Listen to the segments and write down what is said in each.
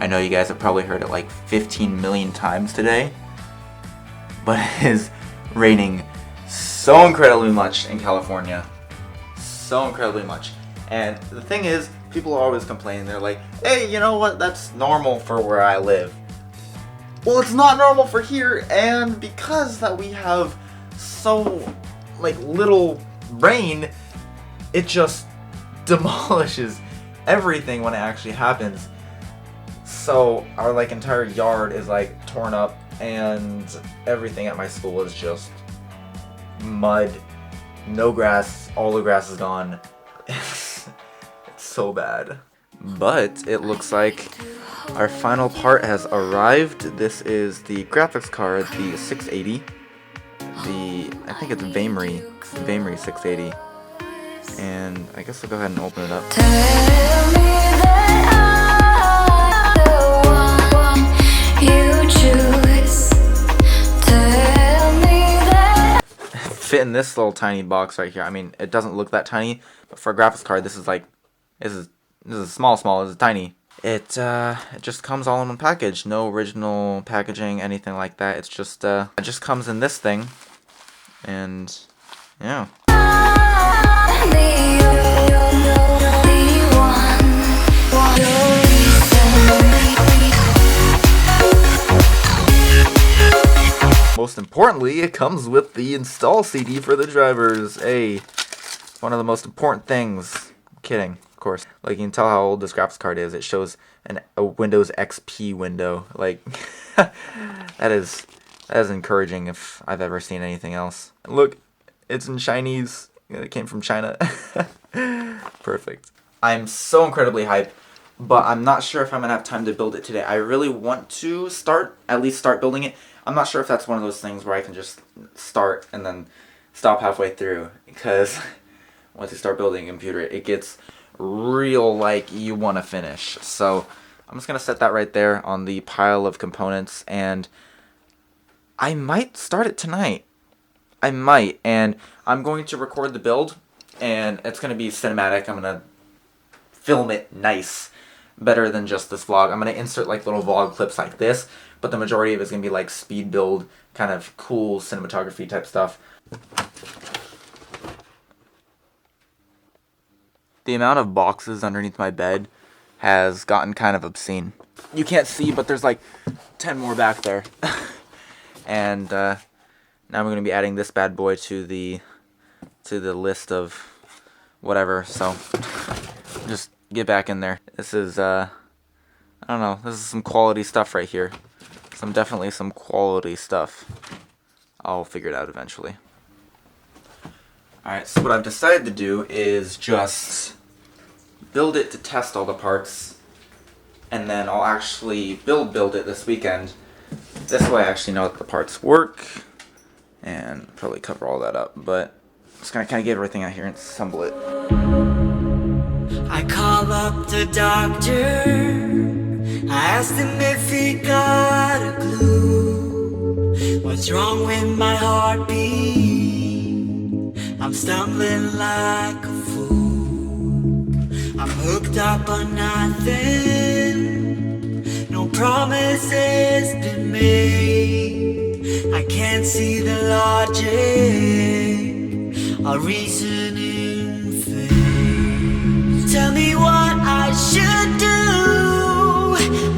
I know you guys have probably heard it like 15 million times today, but it is raining so incredibly much in California. So incredibly much. And the thing is, people are always complaining. They're like, hey, you know what? That's normal for where I live. Well, it's not normal for here, and because that we have so like little rain, it just demolishes everything when it actually happens. So our like entire yard is like torn up, and everything at my school is just mud, no grass, all the grass is gone. It's so bad. But it looks like our final part has arrived. This is the graphics card, the 680. I think it's Vamery 680. And I guess I'll go ahead and open it up. Tell me that I'm the one you choose. Tell me that Fit in this little tiny box right here. I mean, it doesn't look that tiny, but for a graphics card, this is small. This is tiny. It just comes all in one package. No original packaging, anything like that. It's just it just comes in this thing, and yeah. Most importantly, it comes with the install CD for the drivers. Hey, it's one of the most important things. I'm kidding, of course. Like, you can tell how old this graphics card is. It shows a Windows XP window. Like, that is encouraging if I've ever seen anything else. Look, it's in Chinese. It came from China. Perfect. I'm so incredibly hyped, but I'm not sure if I'm gonna have time to build it today. I really want to at least start building it. I'm not sure if that's one of those things where I can just start and then stop halfway through, because once you start building a computer, it gets real like you want to finish. So I'm just gonna set that right there on the pile of components, and I might start it tonight. I might, and I'm going to record the build, and it's going to be cinematic. I'm going to film it nice, better than just this vlog. I'm going to insert like little vlog clips like this, but the majority of it is going to be like speed build, kind of cool cinematography type stuff. The amount of boxes underneath my bed has gotten kind of obscene. You can't see, but there's like 10 more back there. And now we're going to be adding this bad boy to the list of whatever, so just get back in there. This is, I don't know, this is some quality stuff right here. Definitely some quality stuff. I'll figure it out eventually. Alright, so what I've decided to do is just build it to test all the parts, and then I'll actually build it this weekend. This way I actually know that the parts work, and probably cover all that up, but I'm just gonna kind of get everything out here and assemble it. I call up the doctor, I asked him if he got a clue. What's wrong with my heartbeat? I'm stumbling like a fool. I'm hooked up on nothing, no promises been made. I can't see the logic, our reasoning fades. Tell me what I should do.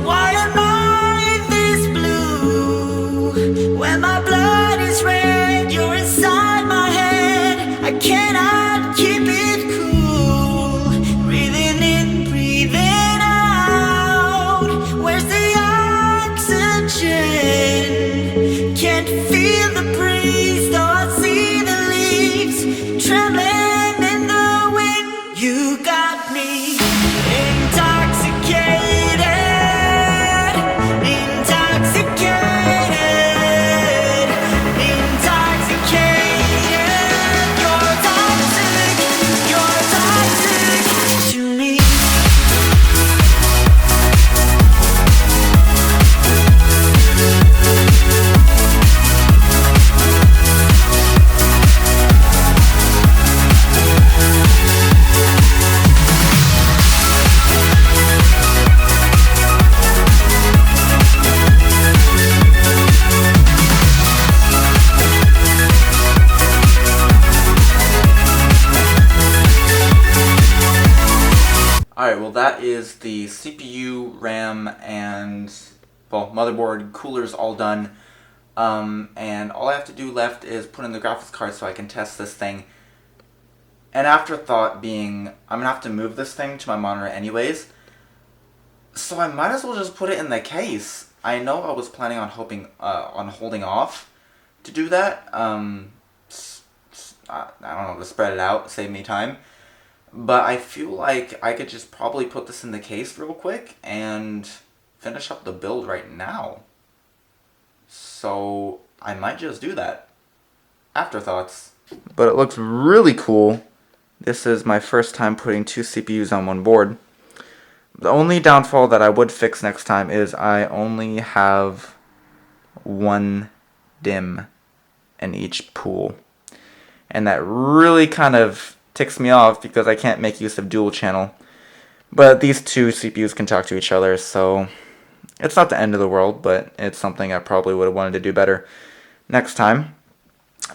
Why am I this blue? When my blood is red, you're inside my head. I cannot keep it cool. Breathing in, breathing out. Where's the oxygen? Can't feel the breeze, though I see the leaves trembling in the wind. You got me intoxicated, intoxicated, intoxicated. You're toxic to me. Alright, well that is the CPU, RAM, and, well, motherboard, coolers all done. And all I have to do left is put in the graphics card so I can test this thing. An afterthought being, I'm going to have to move this thing to my monitor anyways. So I might as well just put it in the case. I know I was planning on holding off to do that. I don't know, to spread it out, save me time. But I feel like I could just probably put this in the case real quick and finish up the build right now. So I might just do that. Afterthoughts. But it looks really cool. This is my first time putting 2 CPUs on one board. The only downfall that I would fix next time is I only have 1 DIMM in each pool. And that really kind of ticks me off because I can't make use of dual channel. But these 2 CPUs can talk to each other, so it's not the end of the world, but it's something I probably would have wanted to do better next time.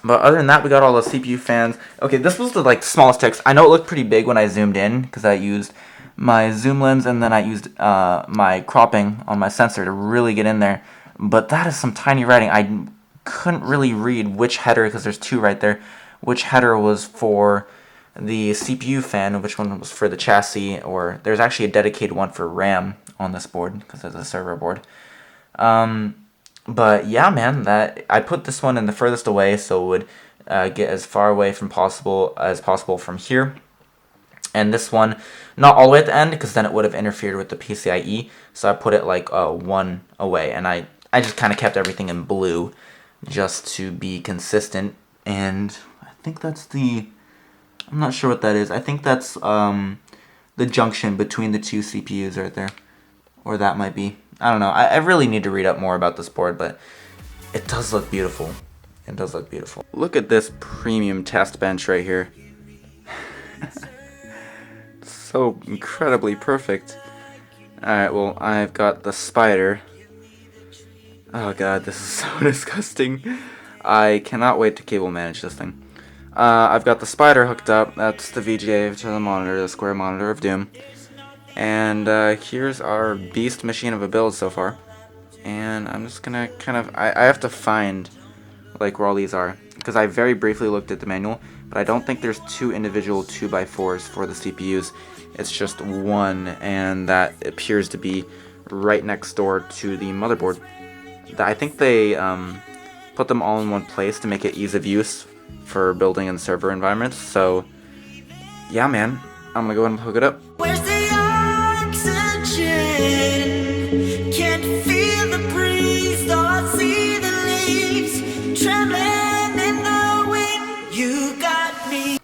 But other than that, we got all the CPU fans. Okay, this was the smallest text. I know it looked pretty big when I zoomed in because I used my zoom lens and then I used my cropping on my sensor to really get in there. But that is some tiny writing. I couldn't really read which header, because there's 2 right there, which header was for the CPU fan and which one was for the chassis, or there's actually a dedicated one for RAM on this board because it's a server board. But yeah, man, that I put this one in the furthest away so it would get as far away from as possible from here. And this one, not all the way at the end, because then it would have interfered with the PCIe. So I put it 1 away, and I just kind of kept everything in blue just to be consistent. And I think that's I'm not sure what that is. I think that's the junction between the 2 CPUs right there, or that might be. I don't know. I really need to read up more about this board, but it does look beautiful. It does look beautiful. Look at this premium test bench right here. So incredibly perfect. Alright, well, I've got the spider. Oh god, this is so disgusting. I cannot wait to cable manage this thing. I've got the spider hooked up. That's the VGA to the monitor, the square monitor of doom. And here's our beast machine of a build so far. And I'm just gonna I have to find where all these are, because I very briefly looked at the manual, but I don't think there's 2 individual 2x4s for the CPUs. It's just 1, and that appears to be right next door to the motherboard. I think they put them all in one place to make it ease of use for building in server environments. So yeah, man, I'm gonna go ahead and hook it up. Where's the oxygen? Can't feel the breeze, though I see the leaves trembling in the wind. You got me.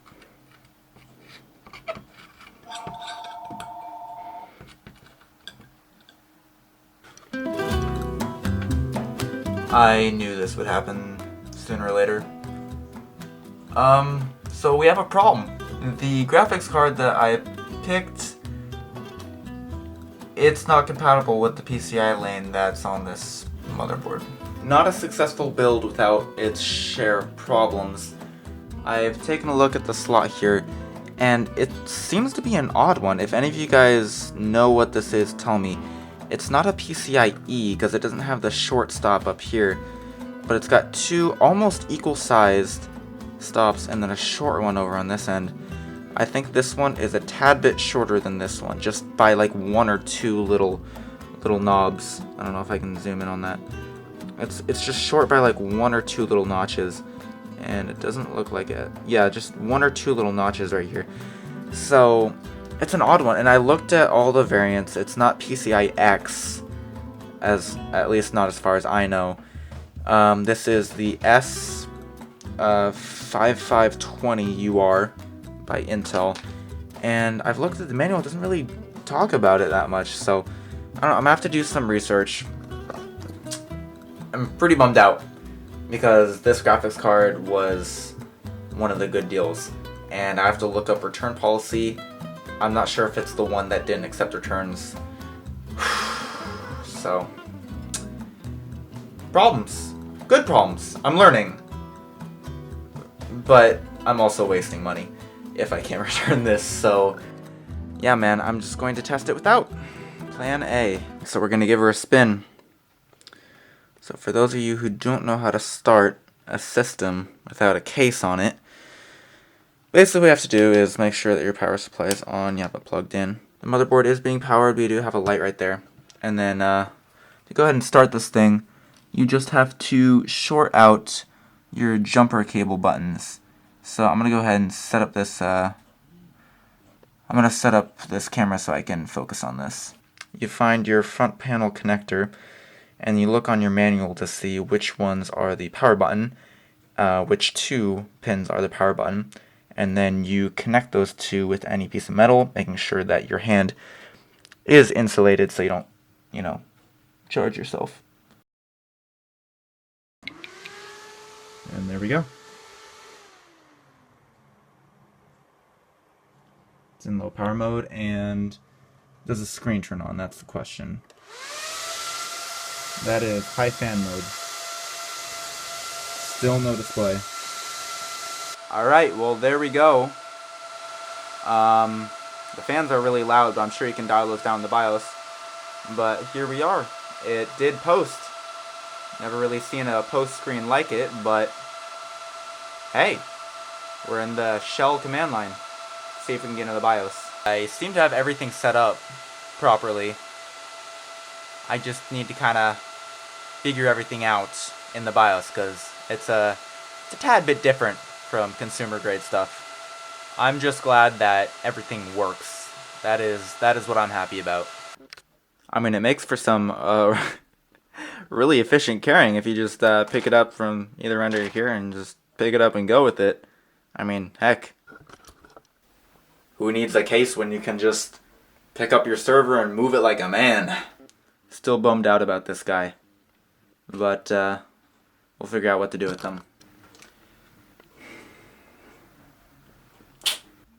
I knew this would happen sooner or later. So we have a problem. The graphics card that I picked, it's not compatible with the PCI lane that's on this motherboard. Not a successful build without its share of problems. I've taken a look at the slot here, and it seems to be an odd one. If any of you guys know what this is, tell me. It's not a PCIe because it doesn't have the short stop up here, but it's got 2 almost equal sized stops and then a short one over on this end. I think this one is a tad bit shorter than this one, just by 1 or 2 little knobs. I don't know if I can zoom in on that. It's just short by 1 or 2 little notches, and it doesn't look like it. Yeah, just 1 or 2 little notches right here. So it's an odd one, and I looked at all the variants. It's not PCI X, at least not as far as I know. This is the S5520UR by Intel, and I've looked at the manual. It doesn't really talk about it that much, so I don't know, I'm gonna have to do some research. I'm pretty bummed out because this graphics card was one of the good deals, and I have to look up return policy. I'm not sure if it's the one that didn't accept returns. So, problems. Good problems. I'm learning. But I'm also wasting money if I can't return this, so yeah, man, I'm just going to test it without. Plan A. So we're going to give her a spin. So for those of you who don't know how to start a system without a case on it, basically what you have to do is make sure that your power supply is on, you have it plugged in. The motherboard is being powered, but you do have a light right there. And then to go ahead and start this thing, you just have to short out your jumper cable buttons. So I'm going to go ahead and set up this camera so I can focus on this. You find your front panel connector, and you look on your manual to see which ones are the power button, which 2 pins are the power button, and then you connect those 2 with any piece of metal, making sure that your hand is insulated so you don't, charge yourself. And there we go. It's in low power mode, and does the screen turn on? That's the question. That is high fan mode. Still no display. Alright, well there we go. The fans are really loud, but I'm sure you can dial those down in the BIOS. But here we are. It did post. Never really seen a post screen like it, but hey, we're in the shell command line. See if we can get into the BIOS. I seem to have everything set up properly. I just need to kind of figure everything out in the BIOS because it's a tad bit different from consumer grade stuff. I'm just glad that everything works. That is what I'm happy about. I mean, it makes for some really efficient carrying if you just pick it up from either end of here and just pick it up and go with it. I mean, heck. Who needs a case when you can just pick up your server and move it like a man? Still bummed out about this guy. But we'll figure out what to do with them.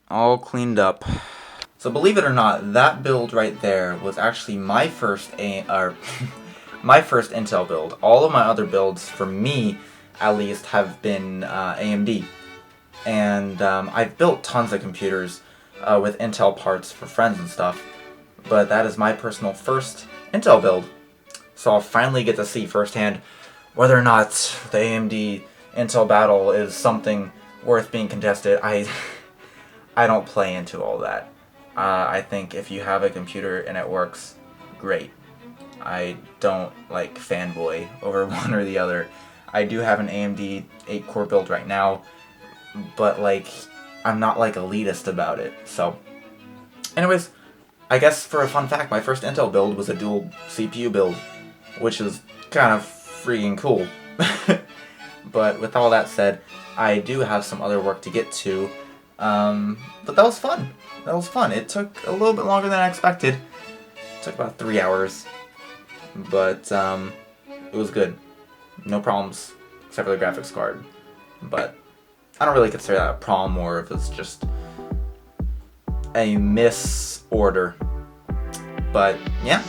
All cleaned up. So believe it or not, that build right there was actually my first my first Intel build. All of my other builds, for me at least, have been AMD. And I've built tons of computers with Intel parts for friends and stuff, but that is my personal first Intel build. So I'll finally get to see firsthand whether or not the AMD Intel battle is something worth being contested. I don't play into all that. I think if you have a computer and it works, great. I don't like fanboy over one or the other. I do have an AMD 8-core build right now, but like, I'm not like elitist about it. So anyways, I guess for a fun fact, my first Intel build was a dual CPU build, which is kind of freaking cool. But with all that said, I do have some other work to get to, but that was fun. That was fun. It took a little bit longer than I expected. It took about 3 hours, but it was good. No problems, except for the graphics card. But I don't really consider that a problem, or if it's just a misorder. But yeah.